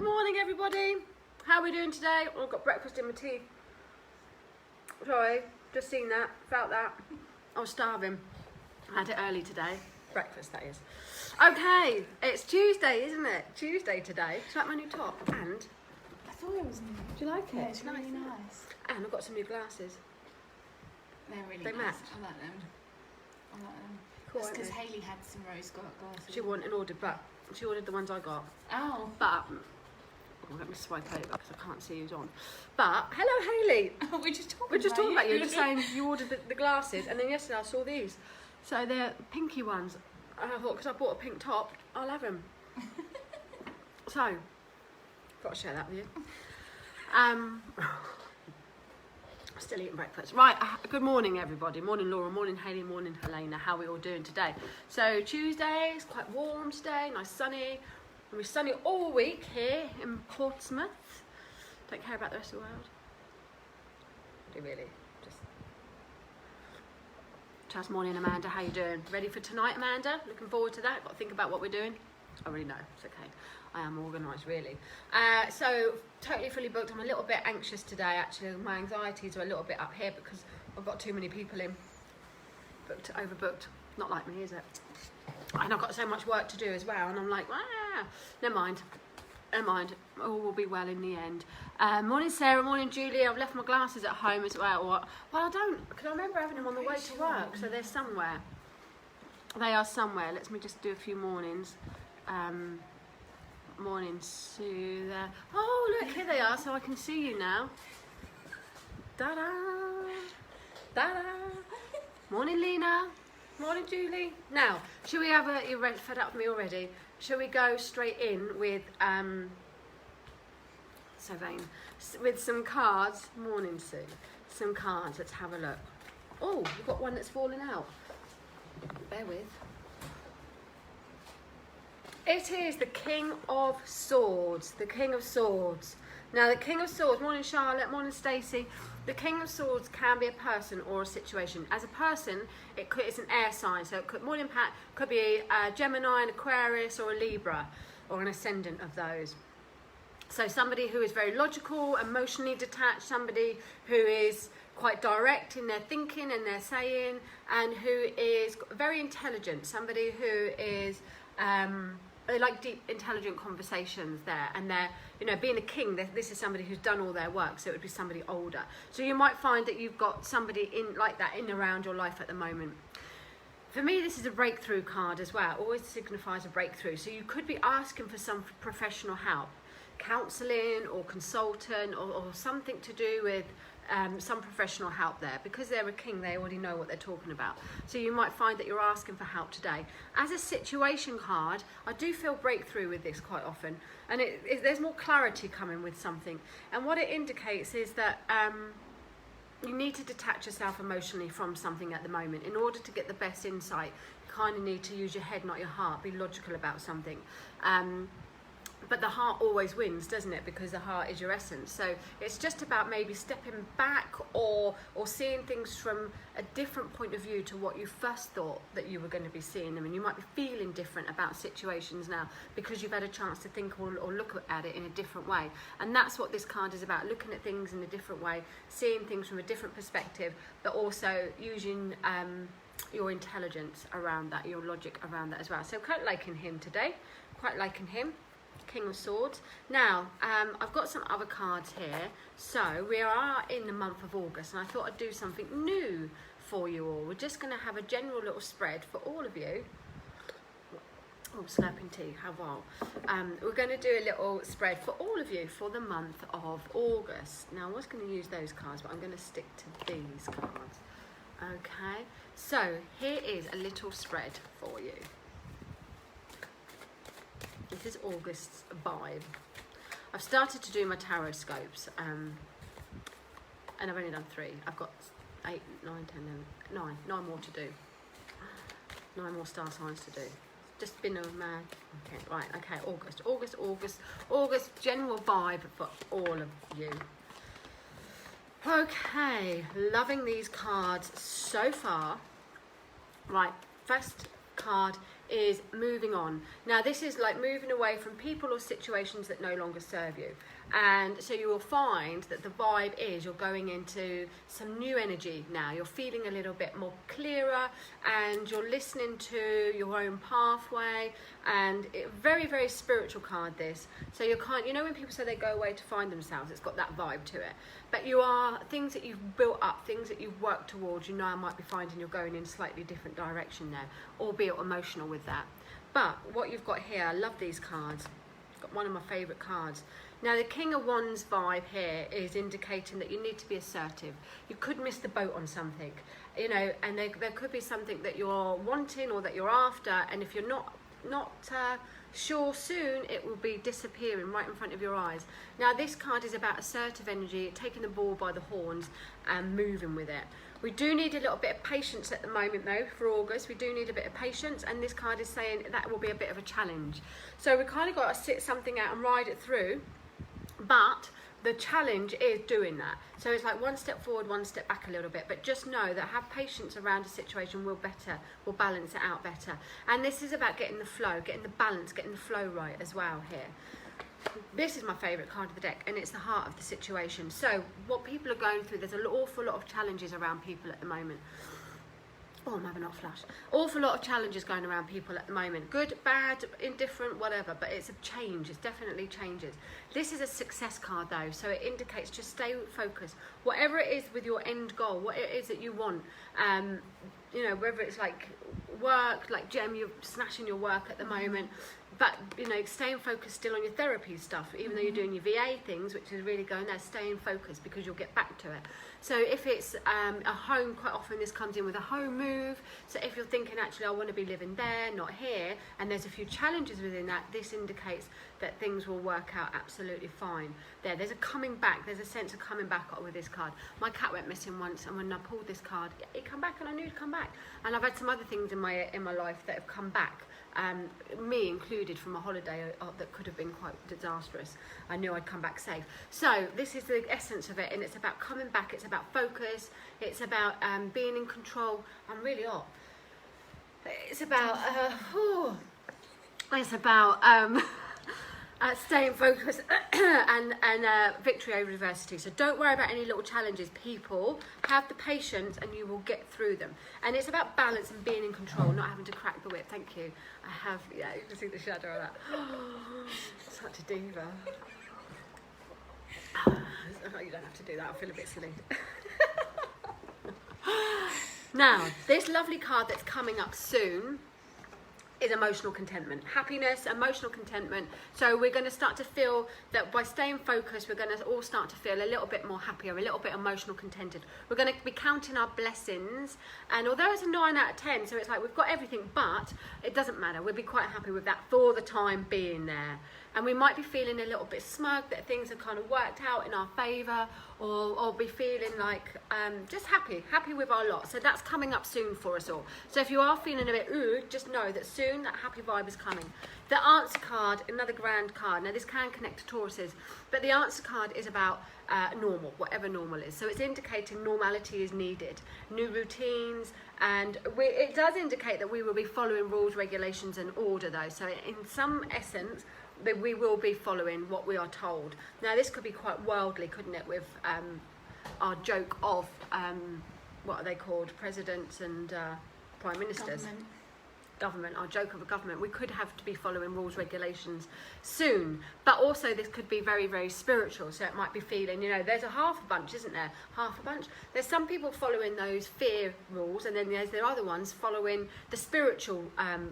morning, everybody. How are we doing today? Oh, I've got breakfast in my teeth. Sorry, just seen that, felt that. I was starving. I had it early today. Breakfast, that is. Okay, it's Tuesday, isn't it? Tuesday today. Do you like my new top? And I thought it was new. do you like it? Yeah, it's really nice. And I've got some new glasses. They're really They nice. match. I like them. Cool, That's because aren't they? Hayley had some rose gold glasses. She wanted ordered, but she ordered the ones I got. Oh. But let me swipe over because I can't see who's on. But hello, Hayley. We're just talking. We're just talking about you. Just saying you ordered the glasses, and then yesterday I saw these. So they're pinky ones. And I thought, because I bought a pink top, I'll have them. So, got to share that with you. Still eating breakfast. Right, good morning, everybody. Morning, Laura. Morning, Hayley. Morning, Helena. How are we all doing today? So, Tuesday, it's quite warm today, nice sunny. And we're sunny all week here in Portsmouth. Don't care about the rest of the world. Do you really? Just morning, Amanda. How you doing? Ready for tonight, Amanda? Looking forward to that. Got to think about what we're doing. I already know. It's okay. I am organised, really. So totally fully booked. I'm a little bit anxious today. Actually, my anxieties are a little bit up here because I've got too many people in. Booked, overbooked. Not like me, is it? And I've got so much work to do as well. And I'm like, never mind. Never mind. All will be well in the end. Morning, Sarah. Morning, Julie. I've left my glasses at home as well. Well, I don't, because I remember having them on the way to work. So they're somewhere. They are somewhere. Let me just do a few mornings. Morning, Sue. There. Oh, look, here they are. So I can see you now. Da-da. Da-da. Morning, Lena. Morning, Julie. Now, should we have a... You're fed up with me already. Shall we go straight in with... so vain. With some cards. Morning, Sue. Some cards. Let's have a look. Oh, we've got one that's fallen out. Bear with. It is the King of Swords. The King of Swords. Now, the King of Swords. Morning, Charlotte. Morning, Stacey. The King of Swords can be a person or a situation. As a person, it's an air sign. So it could, morning, Pat, could be a Gemini, an Aquarius, or a Libra, or an ascendant of those. So somebody who is very logical, emotionally detached, somebody who is quite direct in their thinking and their saying, and who is very intelligent, somebody who is, they like deep, intelligent conversations there, and they're, you know, being a king, this is somebody who's done all their work, so it would be somebody older. So you might find that you've got somebody in like that in around your life at the moment. For me, this is a breakthrough card as well. It always signifies a breakthrough. So you could be asking for some professional help. Counselling or consultant or something to do with some professional help there. Because they're a king, they already know what they're talking about. So you might find that you're asking for help today. As a situation card, I do feel breakthrough with this quite often, and there's more clarity coming with something. And what it indicates is that you need to detach yourself emotionally from something at the moment. In order to get the best insight, you kind of need to use your head, not your heart. Be logical about something. But the heart always wins, doesn't it? Because the heart is your essence. So it's just about maybe stepping back or seeing things from a different point of view to what you first thought that you were going to be seeing them. And you might be feeling different about situations now because you've had a chance to think or look at it in a different way. And that's what this card is about, looking at things in a different way, seeing things from a different perspective, but also using your intelligence around that, your logic around that as well. So quite liking him today, quite liking him. King of Swords. Now, I've got some other cards here. So we are in the month of August, and I thought I'd do something new for you all. We're just going to have a general little spread for all of you. Oh, slurping tea, how vile. We're going to do a little spread for all of you for the month of August. Now, I was going to use those cards, but I'm going to stick to these cards. Okay, so here is a little spread for you. This is August's vibe. I've started to do my tarot scopes, and I've only done 3. I've got 8, 9, 10, 11, 9 more to do. 9 more star signs to do. Just been a mad. Okay, right. Okay, August. General vibe for all of you. Okay, loving these cards so far. Right, first card is moving on. Now this is like moving away from people or situations that no longer serve you. And so you will find that the vibe is you're going into some new energy now. You're feeling a little bit more clearer, and you're listening to your own pathway. And very, very spiritual card, this. So you can't, you know, when people say they go away to find themselves, it's got that vibe to it. But you are, things that you've built up, things that you've worked towards, you know, I might be finding you're going in a slightly different direction there, albeit emotional with that. But what you've got here, I love these cards. Got one of my favourite cards. Now the King of Wands vibe here is indicating that you need to be assertive. You could miss the boat on something, you know, and there could be something that you're wanting or that you're after, and if you're not sure soon, it will be disappearing right in front of your eyes. Now this card is about assertive energy, taking the ball by the horns and moving with it. We do need a little bit of patience at the moment though for August. We do need a bit of patience, and this card is saying that will be a bit of a challenge. So we kind of got to sit something out and ride it through, but the challenge is doing that. So it's like one step forward, one step back a little bit, but just know that have patience around a situation will balance it out better. And this is about getting the flow, getting the balance, getting the flow right as well here. This is my favourite card of the deck, and it's the heart of the situation. So what people are going through, there's an awful lot of challenges around people at the moment. Oh, I'm having a hot flash. Awful lot of challenges going around people at the moment. Good, bad, indifferent, whatever. But it's a change. It's definitely changes. This is a success card though. So it indicates just stay focused. Whatever it is with your end goal, what it is that you want. You know, whether it's like work, like Jem, you're smashing your work at the moment. But, you know, staying focused still on your therapy stuff, even though you're doing your VA things, which is really going there, staying focused because you'll get back to it. So if it's a home, quite often this comes in with a home move. So if you're thinking, actually, I want to be living there, not here, and there's a few challenges within that, this indicates that things will work out absolutely fine. There's a coming back. There's a sense of coming back with this card. My cat went missing once, and when I pulled this card, it came back, and I knew it'd come back. And I've had some other things in my life that have come back. Me included, from a holiday that could have been quite disastrous. I knew I'd come back safe. So this is the essence of it, and it's about coming back, it's about focus, it's about being in control. I'm really hot. It's about staying focused and victory over adversity. So don't worry about any little challenges, people. Have the patience and you will get through them. And it's about balance and being in control, not having to crack the whip. Thank you. I have, yeah, you can see the shadow of that. Such a diva. You don't have to do that, I feel a bit silly. Now, this lovely card that's coming up soon is emotional contentment. Happiness, emotional contentment. So we're going to start to feel that by staying focused, we're going to all start to feel a little bit more happier, a little bit emotional contented. We're going to be counting our blessings, and although it's a 9 out of 10, so it's like we've got everything, but it doesn't matter. We'll be quite happy with that for the time being there. And we might be feeling a little bit smug that things have kind of worked out in our favour, or be feeling like just happy with our lot. So that's coming up soon for us all. So if you are feeling a bit ooh, just know that soon that happy vibe is coming. The answer card, another grand card. Now this can connect to Tauruses, but the answer card is about normal, whatever normal is. So it's indicating normality is needed, new routines, and it does indicate that we will be following rules, regulations and order though. So in some essence, that we will be following what we are told. Now this could be quite worldly, couldn't it, with our joke of what are they called, presidents and prime ministers. Government, our joke of a government. We could have to be following rules, regulations soon, but also this could be very, very spiritual. So it might be feeling, you know, there's a half a bunch, isn't there? Half a bunch. There's some people following those fear rules, and then there's the other ones following the spiritual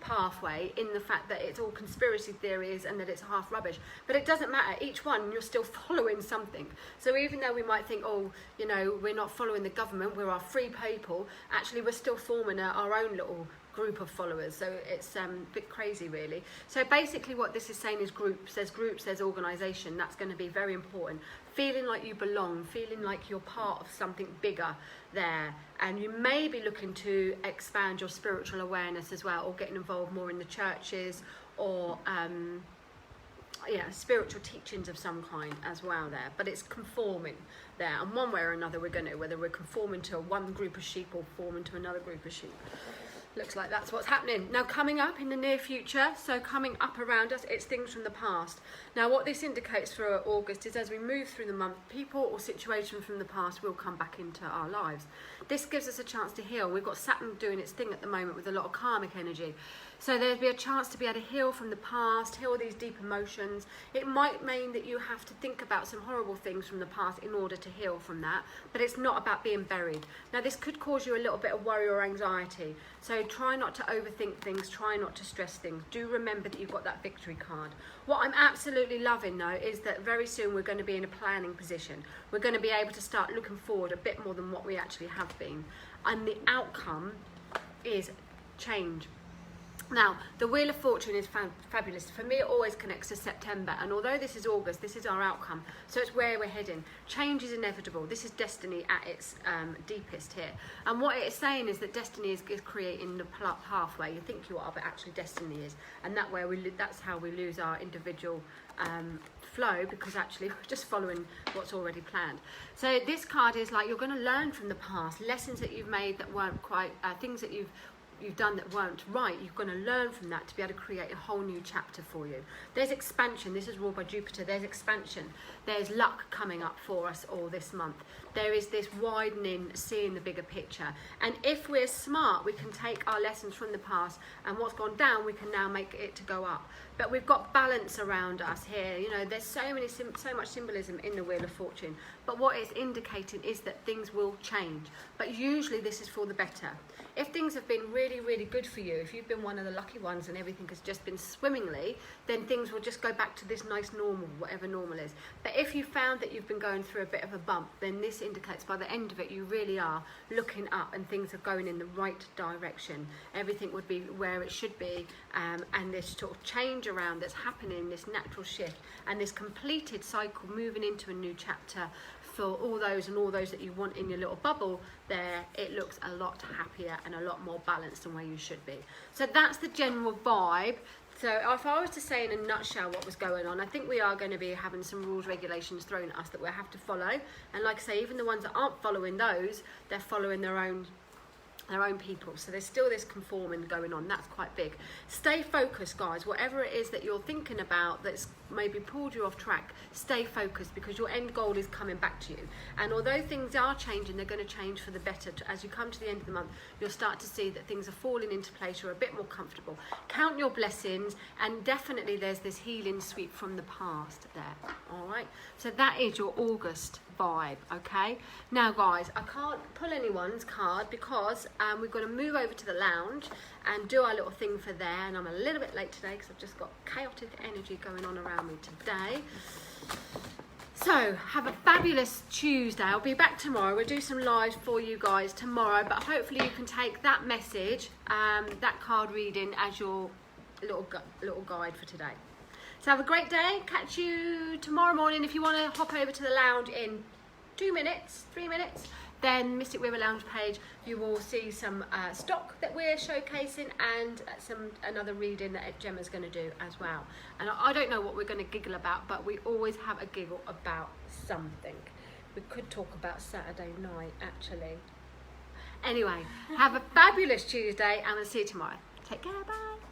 pathway, in the fact that it's all conspiracy theories and that it's half rubbish. But it doesn't matter. Each one, you're still following something. So even though we might think, oh, you know, we're not following the government, we're our free people, actually we're still forming our own little group of followers. So it's a bit crazy really. So basically what this is saying is groups, there's organisation. That's going to be very important. Feeling like you belong, feeling like you're part of something bigger there. And you may be looking to expand your spiritual awareness as well, or getting involved more in the churches, or spiritual teachings of some kind as well there. But it's conforming there, and one way or another we're going to, whether we're conforming to one group of sheep or forming to another group of sheep. looks like that's what's happening. Now coming up in the near future, so coming up around us, it's things from the past. Now what this indicates for August is as we move through the month, people or situations from the past will come back into our lives. This gives us a chance to heal. We've got Saturn doing its thing at the moment with a lot of karmic energy. So there'll be a chance to be able to heal from the past, heal these deep emotions. It might mean that you have to think about some horrible things from the past in order to heal from that, but it's not about being buried. Now this could cause you a little bit of worry or anxiety. So try not to overthink things, try not to stress things. Do remember that you've got that victory card. What I'm absolutely loving though is that very soon we're going to be in a planning position. We're going to be able to start looking forward a bit more than what we actually have been. And the outcome is change. Now, the Wheel of Fortune is fabulous. For me, it always connects to September. And although this is August, this is our outcome. So it's where we're heading. Change is inevitable. This is destiny at its deepest here. And what it is saying is that destiny is creating the pathway. You think you are, but actually destiny is. And that way, that's how we lose our individual flow, because actually we're just following what's already planned. So this card is like you're going to learn from the past. Lessons that you've made that weren't quite, things that you've done that weren't right, you're going to learn from that to be able to create a whole new chapter for you. There's expansion. This is ruled by Jupiter. There's expansion. There's luck coming up for us all this month. There is this widening, seeing the bigger picture. And if we're smart, we can take our lessons from the past and what's gone down, we can now make it to go up. But we've got balance around us here. You know, there's so much symbolism in the Wheel of Fortune. But what it's indicating is that things will change. But usually this is for the better. If things have been really, really good for you, if you've been one of the lucky ones and everything has just been swimmingly, then things will just go back to this nice normal, whatever normal is. But if you found that you've been going through a bit of a bump, then this indicates by the end of it, you really are looking up and things are going in the right direction. Everything would be where it should be, and this sort of change around that's happening, this natural shift, and this completed cycle moving into a new chapter for all those that you want in your little bubble there. It looks a lot happier and a lot more balanced than where you should be. So that's the general vibe. So if I was to say in a nutshell what was going on, I think we are going to be having some rules, regulations thrown at us that we'll have to follow. And like I say, even the ones that aren't following those, they're following their own people. So there's still this conforming going on. That's quite big. Stay focused, guys. Whatever it is that you're thinking about that's maybe pulled you off track, stay focused, because your end goal is coming back to you. And although things are changing, they're going to change for the better. As you come to the end of the month, you'll start to see that things are falling into place. You're a bit more comfortable. Count your blessings, and definitely there's this healing sweep from the past there. All right. So that is your August vibe. Okay. Now, guys, I can't pull anyone's card because we've got to move over to the lounge and do our little thing for there. And I'm a little bit late today because I've just got chaotic energy going on around me today. So have a fabulous Tuesday. I'll be back tomorrow. We'll do some lives for you guys tomorrow, but hopefully you can take that message, that card reading as your little guide for today. So have a great day. Catch you tomorrow morning. If you want to hop over to the lounge in 2 minutes, 3 minutes, then Mystic River Lounge page, you will see some stock that we're showcasing and another reading that Gemma's going to do as well. And I don't know what we're going to giggle about, but we always have a giggle about something. We could talk about Saturday night, actually. Anyway, have a fabulous Tuesday, and I'll see you tomorrow. Take care, bye.